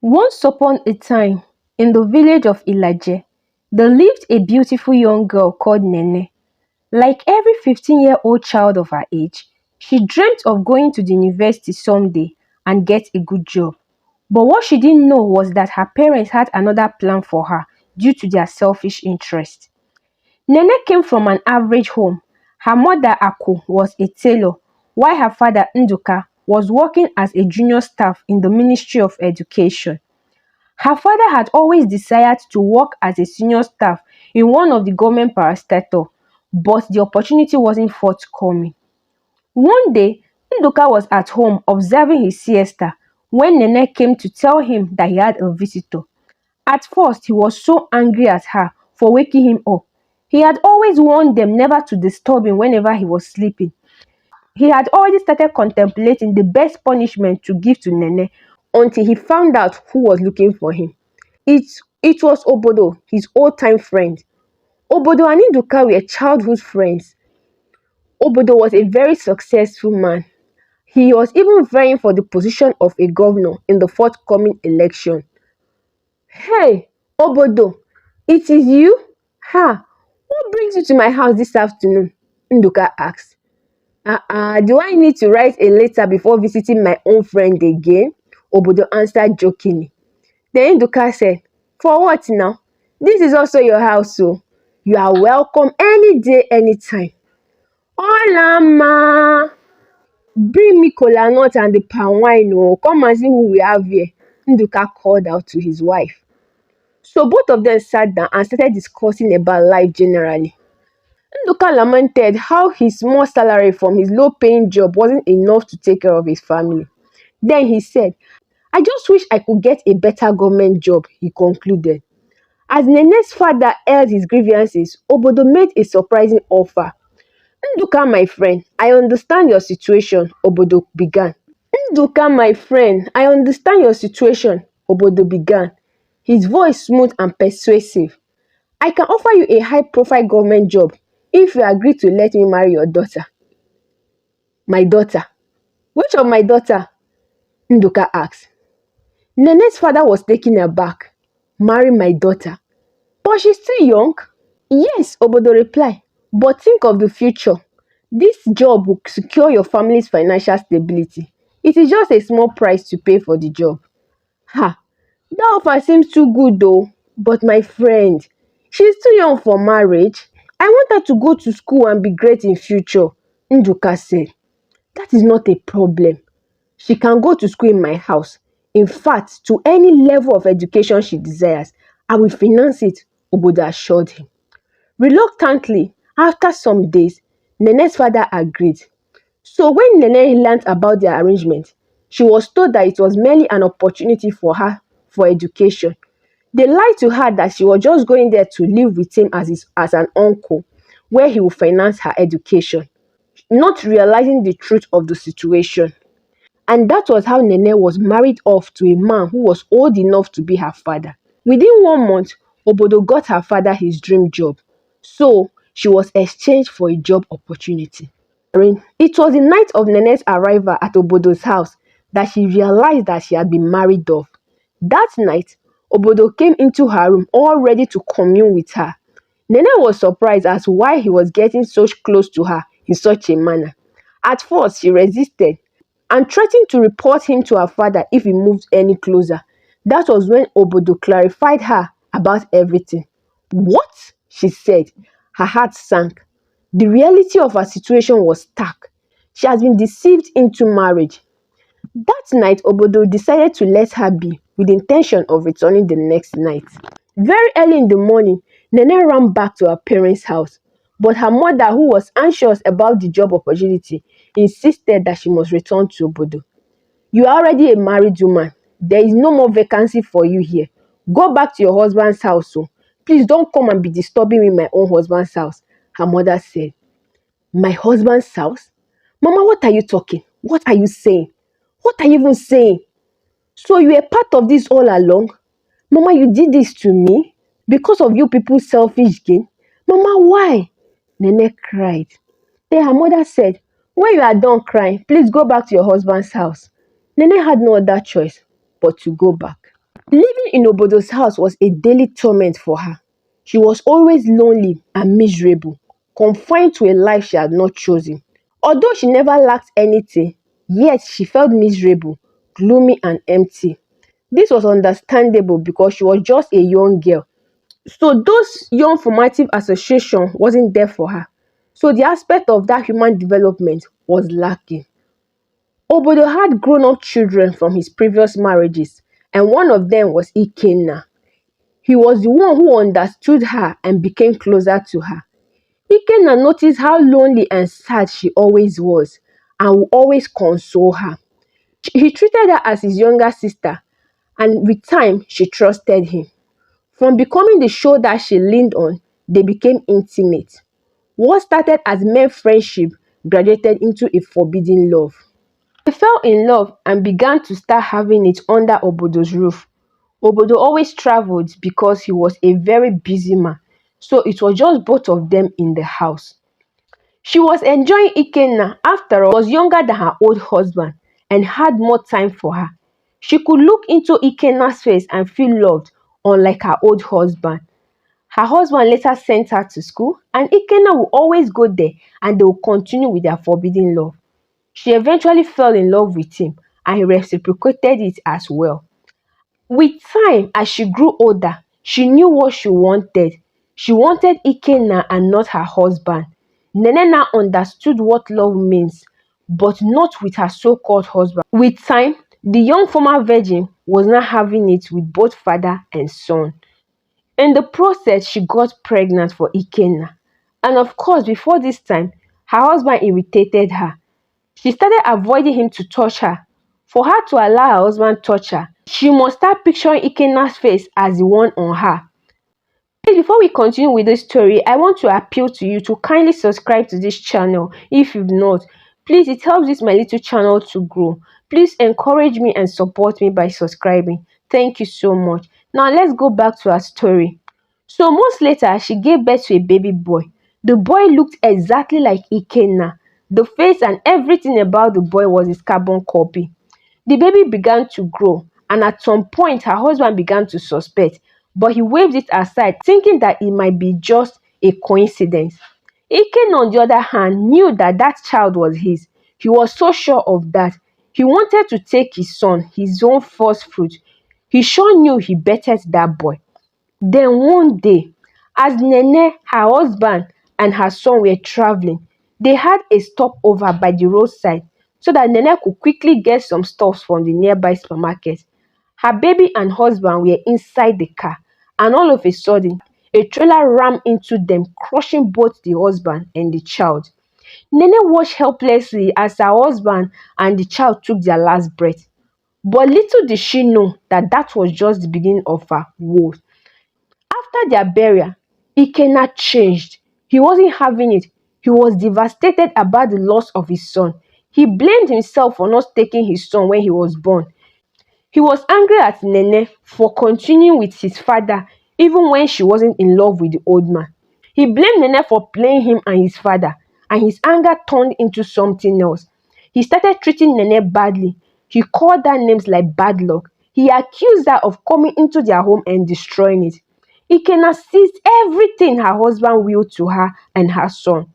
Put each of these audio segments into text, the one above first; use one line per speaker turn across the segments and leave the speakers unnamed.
Once upon a time, in the village of Ilaje, there lived a beautiful young girl called Nene. Like every 15-year-old child of her age, she dreamt of going to the university someday and get a good job. But what she didn't know was that her parents had another plan for her due to their selfish interest. Nene came from an average home. Her mother Ako was a tailor, while her father Nduka was working as a junior staff in the Ministry of Education. Her father had always desired to work as a senior staff in one of the government parastatal, but the opportunity wasn't forthcoming. One day, Nduka was at home observing his siesta when Nene came to tell him that he had a visitor. At first, he was so angry at her for waking him up. He had always warned them never to disturb him whenever he was sleeping. He had already started contemplating the best punishment to give to Nene until he found out who was looking for him. It, it was Obodo, his old-time friend. Obodo and Nduka were childhood friends. Obodo was a very successful man. He was even vying for the position of a governor in the forthcoming election. Hey, Obodo, it is you? Ha! What brings you to my house this afternoon? Nduka asked. Do I need to write a letter before visiting my own friend again? Obodo answered jokingly. Then Nduka said, for what now? This is also your house, so you are welcome any day, anytime. Hola, ma! Bring me kola nut and the palm wine, oh. Come and see who we have here. Nduka called out to his wife. So both of them sat down and started discussing about life generally. Nduka lamented how his small salary from his low-paying job wasn't enough to take care of his family. Then he said, I just wish I could get a better government job, he concluded. As Nene's father aired his grievances, Obodo made a surprising offer. Nduka, my friend, I understand your situation, Obodo began. Nduka, my friend, I understand your situation, Obodo began, his voice smooth and persuasive. I can offer you a high-profile government job if you agree to let me marry your daughter. My daughter? Which of my daughter? Nduka asked. Nene's father was taken aback. Marry my daughter? But she's still young. Yes, Obodo replied. But think of the future. This job will secure your family's financial stability. It is just a small price to pay for the job. Ha! That offer seems too good though. But my friend, she's too young for marriage. I want her to go to school and be great in future, Nduka said. That is not a problem. She can go to school in my house. In fact, to any level of education she desires, I will finance it, Obodo assured him. Reluctantly, after some days, Nene's father agreed. So when Nene learned about their arrangement, she was told that it was merely an opportunity for her for education. They lied to her that she was just going there to live with him as an uncle, where he would finance her education, not realizing the truth of the situation. And that was how Nene was married off to a man who was old enough to be her father. Within 1 month, Obodo got her father his dream job. So she was exchanged for a job opportunity. It was the night of Nene's arrival at Obodo's house that she realized that she had been married off. That night, Obodo came into her room all ready to commune with her. Nene was surprised as to why he was getting so close to her in such a manner. At first, she resisted and threatened to report him to her father if he moved any closer. That was when Obodo clarified her about everything. What? She said. Her heart sank. The reality of her situation was stark. She has been deceived into marriage. That night, Obodo decided to let her be with the intention of returning the next night. Very early in the morning, Nene ran back to her parents' house, but her mother, who was anxious about the job opportunity, insisted that she must return to Obodo. You are already a married woman. There is no more vacancy for you here. Go back to your husband's house. So please don't come and be disturbing me in my own husband's house, her mother said. My husband's house? Mama, what are you talking? What are you saying? What are you even saying? So you were part of this all along? Mama, you did this to me because of you people's selfish gain? Mama, why? Nene cried. Then her mother said, when you are done crying, please go back to your husband's house. Nene had no other choice but to go back. Living in Obodo's house was a daily torment for her. She was always lonely and miserable, confined to a life she had not chosen. Although she never lacked anything, yet she felt miserable, gloomy, and empty. This was understandable because she was just a young girl. So those young formative association wasn't there for her. So the aspect of that human development was lacking. Obodo had grown-up children from his previous marriages, and one of them was Ikenna. He was the one who understood her and became closer to her. Ikenna noticed how lonely and sad she always was and would always console her. He treated her as his younger sister, and with time she trusted him. From becoming the shoulder she leaned on, they became intimate. What started as mere friendship graduated into a forbidden love. They fell in love and began to start having it under Obodo's roof. Obodo always traveled because he was a very busy man, so it was just both of them in the house. She was enjoying Ikenna. After all, he was younger than her old husband and had more time for her. She could look into Ikenna's face and feel loved, unlike her old husband. Her husband later sent her to school, and Ikenna would always go there and they would continue with their forbidden love. She eventually fell in love with him and he reciprocated it as well. With time, as she grew older, she knew what she wanted. She wanted Ikenna and not her husband. Nene now understood what love means, but not with her so-called husband. With time, the young former virgin was now having it with both father and son. In the process, she got pregnant for Ikenna. And of course, before this time, her husband irritated her. She started avoiding him to touch her. For her to allow her husband touch her, she must start picturing Ikenna's face as the one on her. Before we continue with this story, I want to appeal to you to kindly subscribe to this channel if you've not. Please, it helps this my little channel to grow. Please encourage me and support me by subscribing. Thank you so much. Now let's go back to our story. So months later, she gave birth to a baby boy. The boy looked exactly like Ikenna. The face and everything about the boy was his carbon copy. The baby began to grow, and at some point her husband began to suspect, but he waved it aside, thinking that it might be just a coincidence. Ikenna, on the other hand, knew that that child was his. He was so sure of that. He wanted to take his son, his own first fruit. He sure knew he bettered that boy. Then one day, as Nene, her husband, and her son were traveling, they had a stopover by the roadside so that Nene could quickly get some stuff from the nearby supermarket. Her baby and husband were inside the car, and all of a sudden, a trailer rammed into them, crushing both the husband and the child. Nene watched helplessly as her husband and the child took their last breath. But little did she know that that was just the beginning of her woes. After their burial, Ikenna changed. He wasn't having it. He was devastated about the loss of his son. He blamed himself for not taking his son when he was born. He was angry at Nene for continuing with his father even when she wasn't in love with the old man. He blamed Nene for playing him and his father, and his anger turned into something else. He started treating Nene badly. He called her names like bad luck. He accused her of coming into their home and destroying it. Ikenna seized everything her husband willed to her and her son.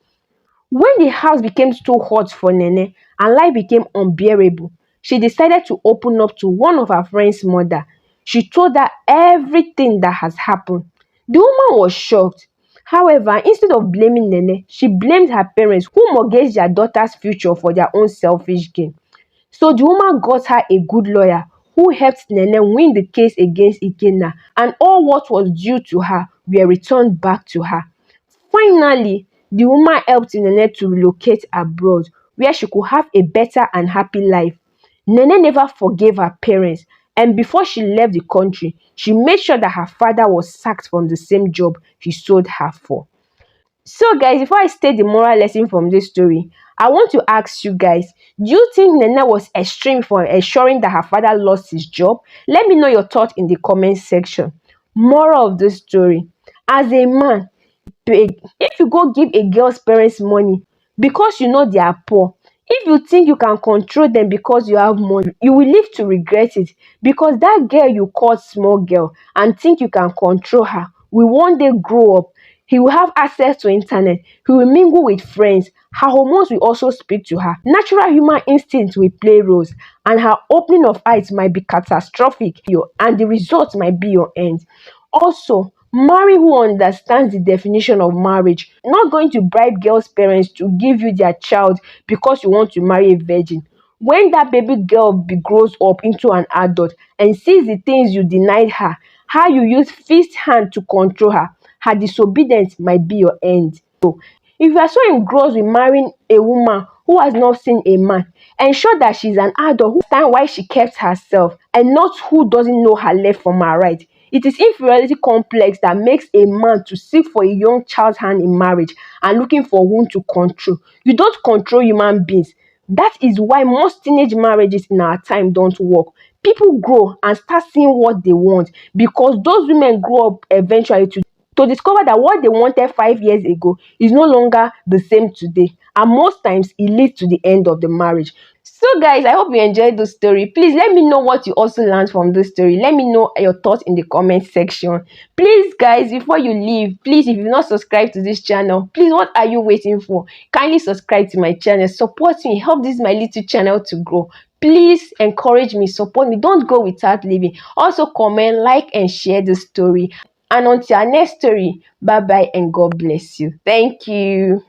When the house became too hot for Nene and life became unbearable, she decided to open up to one of her friend's mother. She told her everything that has happened. The woman was shocked. However, instead of blaming Nene, she blamed her parents who mortgaged their daughter's future for their own selfish gain. So the woman got her a good lawyer who helped Nene win the case against Ikenna, and all what was due to her were returned back to her. Finally, the woman helped Nene to relocate abroad where she could have a better and happy life. Nene never forgave her parents, and before she left the country, she made sure that her father was sacked from the same job he sold her for. So guys, before I state the moral lesson from this story, I want to ask you guys, do you think Nene was extreme for ensuring that her father lost his job? Let me know your thoughts in the comment section. Moral of this story: as a man, if you go give a girl's parents money because you know they are poor, If you think you can control them because you have money, you will live to regret it, because that girl you call small girl and think you can control her will one day grow up. He will have access to internet. He will mingle with friends. Her hormones will also speak to her. Natural human instincts will play roles, and her opening of eyes might be catastrophic, and the result might be your end. Also, marry who understands the definition of marriage. Not going to bribe girls' parents to give you their child because you want to marry a virgin. When that baby girl grows up into an adult and sees the things you denied her, how you use fist hand to control her, her disobedience might be your end. So, if you are so engrossed with marrying a woman who has not seen a man, ensure that she's an adult who understands why she kept herself, and not who doesn't know her left from her right. It is inferiority complex that makes a man to seek for a young child's hand in marriage and looking for whom to control. You don't control human beings. That is why most teenage marriages in our time don't work. People grow and start seeing what they want, because those women grow up eventually to discover that what they wanted 5 years ago is no longer the same today. And most times it leads to the end of the marriage. So guys, I hope you enjoyed this story. Please let me know what you also learned from this story. Let me know your thoughts in the comment section. Please guys, before you leave, please, if you've not subscribed to this channel, please, what are you waiting for? Kindly subscribe to my channel. Support me. Help this my little channel to grow. Please encourage me, support me. Don't go without leaving. Also comment, like, and share the story. And until our next story, bye bye and God bless you. Thank you.